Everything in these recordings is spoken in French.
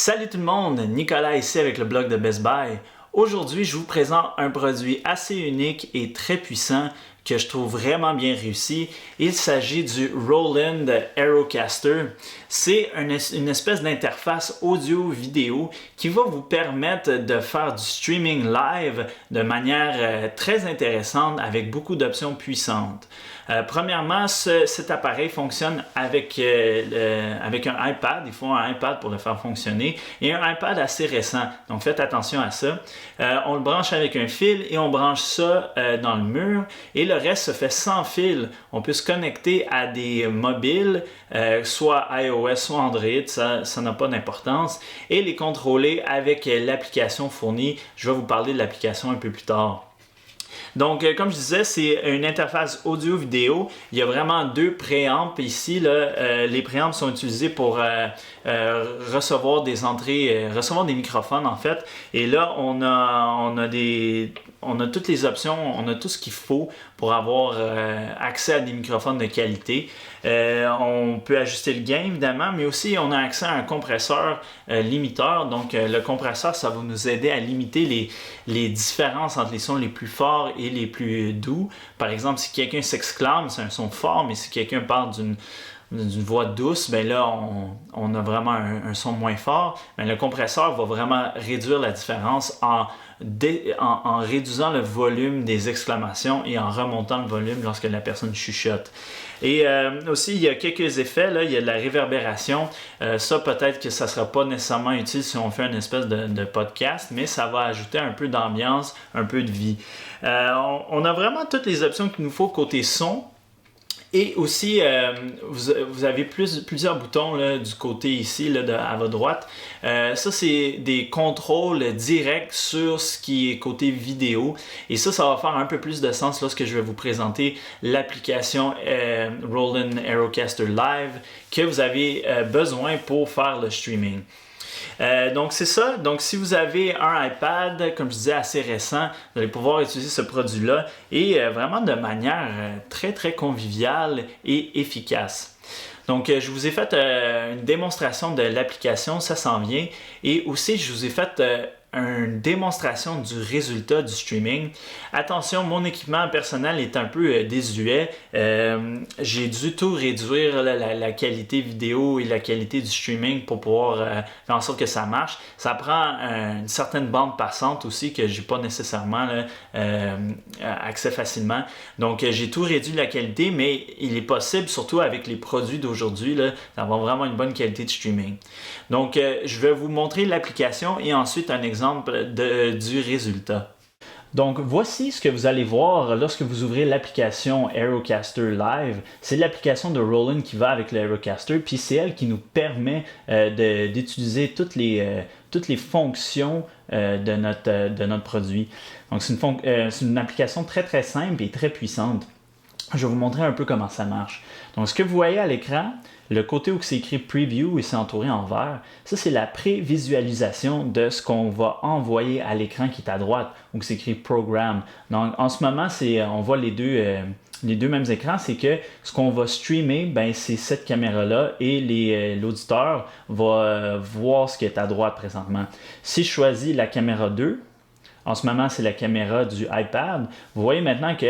Salut tout le monde, Nicolas ici avec le blog de Best Buy. Aujourd'hui, je vous présente un produit assez unique et très puissant que je trouve vraiment bien réussi. Il s'agit du Roland Aerocaster. C'est une espèce d'interface audio-vidéo qui va vous permettre de faire du streaming live de manière très intéressante avec beaucoup d'options puissantes. Premièrement, cet appareil fonctionne avec un iPad. Il faut un iPad pour le faire fonctionner et un iPad assez récent. Donc faites attention à ça. On le branche avec un fil et on branche ça dans le mur. Et le reste se fait sans fil. On peut se connecter à des mobiles, soit iOS, soit Android. Ça n'a pas d'importance. Et les contrôler avec l'application fournie. Je vais vous parler de l'application un peu plus tard. Donc, comme je disais, c'est une interface audio-vidéo. Il y a vraiment deux préamps ici. Les préamps sont utilisés pour recevoir des entrées, recevoir des microphones en fait. Et là, on a toutes les options, on a tout ce qu'il faut pour avoir accès à des microphones de qualité. On peut ajuster le gain évidemment, mais aussi on a accès à un compresseur limiteur. Donc le compresseur, ça va nous aider à limiter les différences entre les sons les plus forts et les plus doux. Par exemple, si quelqu'un s'exclame, c'est un son fort, mais si quelqu'un parle d'une voix douce, ben là, on a vraiment un son moins fort. Mais le compresseur va vraiment réduire la différence en réduisant le volume des exclamations et en remontant le volume lorsque la personne chuchote. Et aussi, il y a quelques effets. Là, il y a de la réverbération. Ça, peut-être que ça ne sera pas nécessairement utile si on fait une espèce de podcast, mais ça va ajouter un peu d'ambiance, un peu de vie. On a vraiment toutes les options qu'il nous faut côté son. Et aussi, vous avez plusieurs boutons là, du côté ici, là, à votre droite. Ça, c'est des contrôles directs sur ce qui est côté vidéo. Et ça va faire un peu plus de sens lorsque je vais vous présenter l'application Roland Aerocaster Live que vous avez besoin pour faire le streaming. Donc c'est ça. Donc si vous avez un iPad, comme je disais, assez récent, vous allez pouvoir utiliser ce produit-là et vraiment de manière très très conviviale et efficace. Donc je vous ai fait une démonstration de l'application, ça s'en vient, et aussi je vous ai fait une démonstration du résultat du streaming. Attention, mon équipement personnel est un peu désuet. J'ai dû tout réduire la qualité vidéo et la qualité du streaming pour pouvoir faire en sorte que ça marche. Ça prend une certaine bande passante aussi que j'ai pas nécessairement accès facilement. Donc j'ai tout réduit la qualité, mais il est possible, surtout avec les produits d'aujourd'hui, d'avoir vraiment une bonne qualité de streaming. Donc je vais vous montrer l'application et ensuite un exemple du résultat. Donc, voici ce que vous allez voir lorsque vous ouvrez l'application Aerocaster Live. C'est l'application de Roland qui va avec le Aerocaster, puis c'est elle qui nous permet d'utiliser toutes les fonctions de notre produit. Donc, c'est une application très très simple et très puissante. Je vais vous montrer un peu comment ça marche. Donc, ce que vous voyez à l'écran, le côté où c'est écrit Preview et c'est entouré en vert, ça c'est la prévisualisation de ce qu'on va envoyer à l'écran qui est à droite, où c'est écrit Program. Donc, en ce moment, on voit les deux mêmes écrans, c'est que ce qu'on va streamer, c'est cette caméra-là et l'auditeur va voir ce qui est à droite présentement. Si je choisis la caméra 2, en ce moment c'est la caméra du iPad, vous voyez maintenant que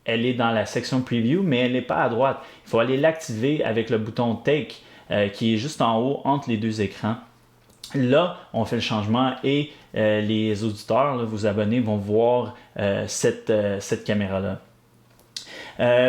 elle est dans la section Preview, mais elle n'est pas à droite. Il faut aller l'activer avec le bouton Take qui est juste en haut entre les deux écrans. Là, on fait le changement et les auditeurs, vos abonnés, vont voir cette caméra-là.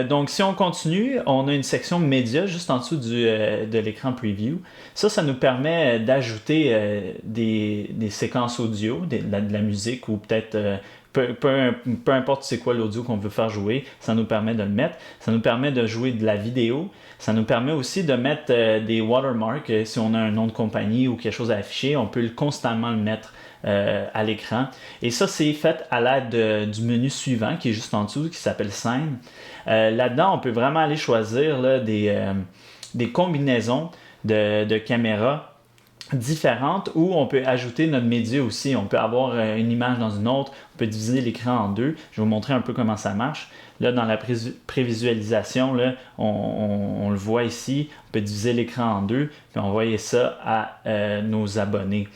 Donc, si on continue, on a une section médias juste en dessous de l'écran Preview. Ça nous permet d'ajouter des séquences audio, de la musique ou peut-être peu importe c'est quoi l'audio qu'on veut faire jouer, ça nous permet de le mettre. Ça nous permet de jouer de la vidéo. Ça nous permet aussi de mettre des watermarks. Si on a un nom de compagnie ou quelque chose à afficher, on peut constamment le mettre à l'écran. Et ça, c'est fait à l'aide du menu suivant qui est juste en dessous, qui s'appelle Scène. Là-dedans, on peut vraiment aller choisir des combinaisons de caméras différentes où on peut ajouter notre média aussi. On peut avoir une image dans une autre, on peut diviser l'écran en deux. Je vais vous montrer un peu comment ça marche. Là, dans la prévisualisation, là, on le voit ici, on peut diviser l'écran en deux, puis envoyer ça à nos abonnés.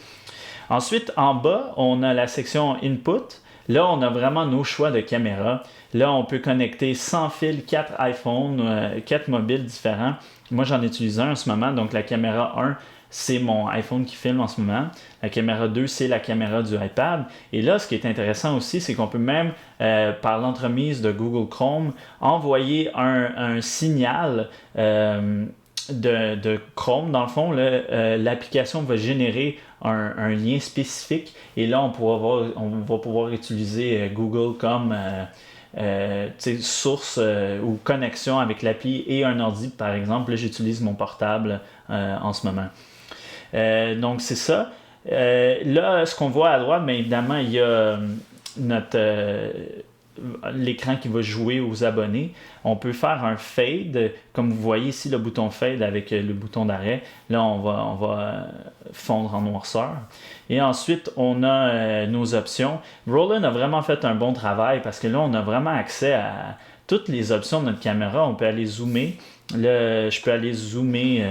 Ensuite, en bas, on a la section Input. Là, on a vraiment nos choix de caméra. Là, on peut connecter sans fil 4 iPhones, 4 mobiles différents. Moi, j'en utilise un en ce moment, donc la caméra 1, c'est mon iPhone qui filme en ce moment. La caméra 2, c'est la caméra du iPad. Et là, ce qui est intéressant aussi, c'est qu'on peut même, par l'entremise de Google Chrome, envoyer un signal de Chrome. Dans le fond, l'application va générer un lien spécifique et là, on va pouvoir utiliser Google comme source ou connexion avec l'appli et un ordi, par exemple. Là, j'utilise mon portable en ce moment. Donc, c'est ça. Là, ce qu'on voit à droite, bien évidemment, il y a l'écran qui va jouer aux abonnés. On peut faire un fade, comme vous voyez ici le bouton fade avec le bouton d'arrêt. Là, on va fondre en noirceur. Et ensuite, on a nos options. Roland a vraiment fait un bon travail parce que là, on a vraiment accès à toutes les options de notre caméra. On peut aller zoomer. Là, je peux aller zoomer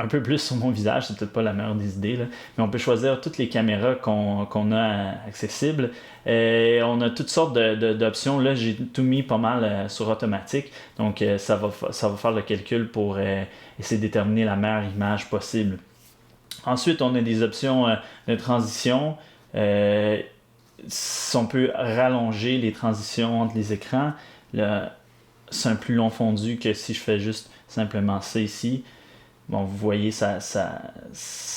un peu plus sur mon visage, c'est peut-être pas la meilleure des idées, là. Mais on peut choisir toutes les caméras qu'on a accessibles. On a toutes sortes d'options. Là, j'ai tout mis pas mal sur automatique, donc ça va faire le calcul pour essayer de déterminer la meilleure image possible. Ensuite, on a des options de transition. On peut rallonger les transitions entre les écrans. Là, c'est un plus long fondu que si je fais juste simplement ça ici. Bon, vous voyez, ça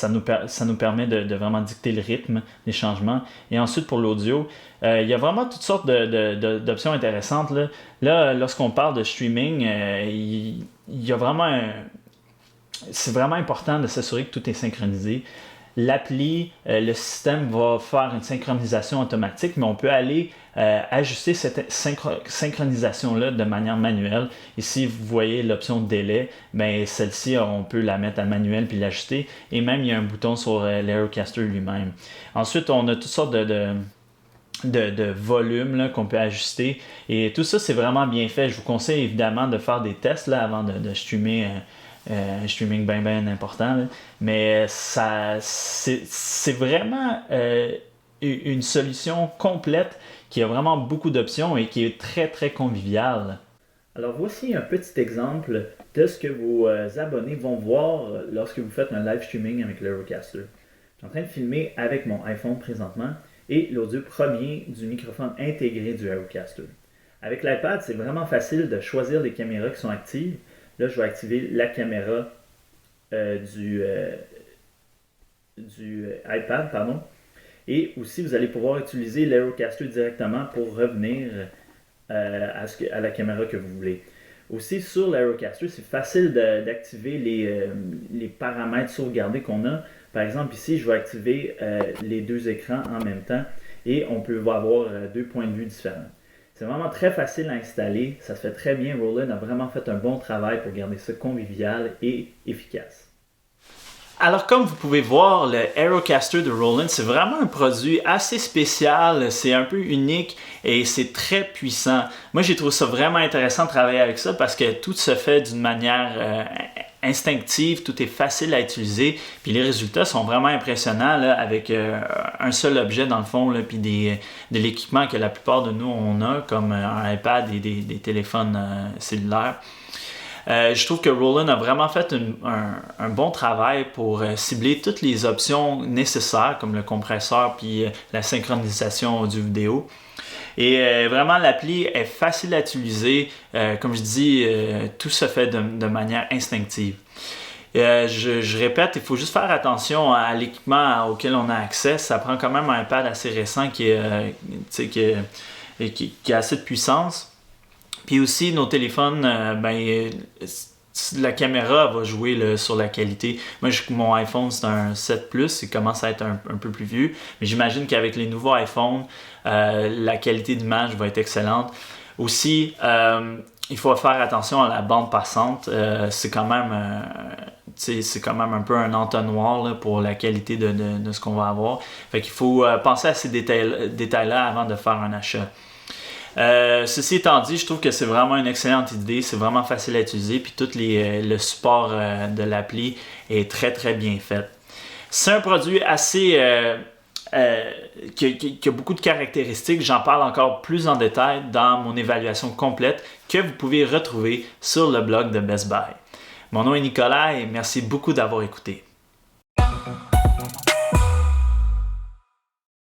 nous permet de vraiment dicter le rythme des changements. Et ensuite, pour l'audio, il y a vraiment toutes sortes d'options intéressantes. Là, lorsqu'on parle de streaming, il y a vraiment c'est vraiment important de s'assurer que tout est synchronisé. L'appli, le système va faire une synchronisation automatique, mais on peut aller ajuster cette synchronisation-là de manière manuelle. Ici, vous voyez l'option délai, bien, celle-ci, on peut la mettre à manuel puis l'ajuster. Et même, il y a un bouton sur l'Aerocaster lui-même. Ensuite, on a toutes sortes de volumes là, qu'on peut ajuster. Et tout ça, c'est vraiment bien fait. Je vous conseille évidemment de faire des tests là, avant de streamer. Un streaming bien important, là. Mais c'est vraiment une solution complète qui a vraiment beaucoup d'options et qui est très très conviviale. Alors voici un petit exemple de ce que vos abonnés vont voir lorsque vous faites un live streaming avec l'Aerocaster. Je suis en train de filmer avec mon iPhone présentement et l'audio provient du microphone intégré du Aerocaster. Avec l'iPad, c'est vraiment facile de choisir les caméras qui sont actives. Là, je vais activer la caméra du iPad, pardon. Et aussi, vous allez pouvoir utiliser l'Aerocaster directement pour revenir à la caméra que vous voulez. Aussi, sur l'Aerocaster, c'est facile d'activer les paramètres sauvegardés qu'on a. Par exemple, ici, je vais activer les deux écrans en même temps et on peut avoir deux points de vue différents. C'est vraiment très facile à installer, ça se fait très bien. Roland a vraiment fait un bon travail pour garder ça convivial et efficace. Alors comme vous pouvez voir, le Aerocaster de Roland, c'est vraiment un produit assez spécial, c'est un peu unique et c'est très puissant. Moi j'ai trouvé ça vraiment intéressant de travailler avec ça parce que tout se fait d'une manière instinctive, tout est facile à utiliser, puis les résultats sont vraiment impressionnants là, avec un seul objet dans le fond, là, puis de l'équipement que la plupart de nous on a, comme un iPad et des téléphones cellulaires. Je trouve que Roland a vraiment fait un bon travail pour cibler toutes les options nécessaires, comme le compresseur puis la synchronisation audio-vidéo. Et vraiment, l'appli est facile à utiliser. Comme je dis, tout se fait de manière instinctive. Je répète, il faut juste faire attention à l'équipement auquel on a accès. Ça prend quand même un iPad assez récent qui a assez de puissance. Puis aussi, nos téléphones, la caméra va jouer là, sur la qualité. Moi, mon iPhone, c'est un 7 Plus, il commence à être un peu plus vieux. Mais j'imagine qu'avec les nouveaux iPhones, la qualité d'image va être excellente. Aussi, il faut faire attention à la bande passante. C'est quand même un peu un entonnoir là, pour la qualité de ce qu'on va avoir. Fait qu'il faut penser à ces détails-là avant de faire un achat. Ceci étant dit, je trouve que c'est vraiment une excellente idée. C'est vraiment facile à utiliser. Puis tout le support de l'appli est très très bien fait. C'est un produit assez... qui a beaucoup de caractéristiques. J'en parle encore plus en détail dans mon évaluation complète que vous pouvez retrouver sur le blog de Best Buy. Mon nom est Nicolas et merci beaucoup d'avoir écouté.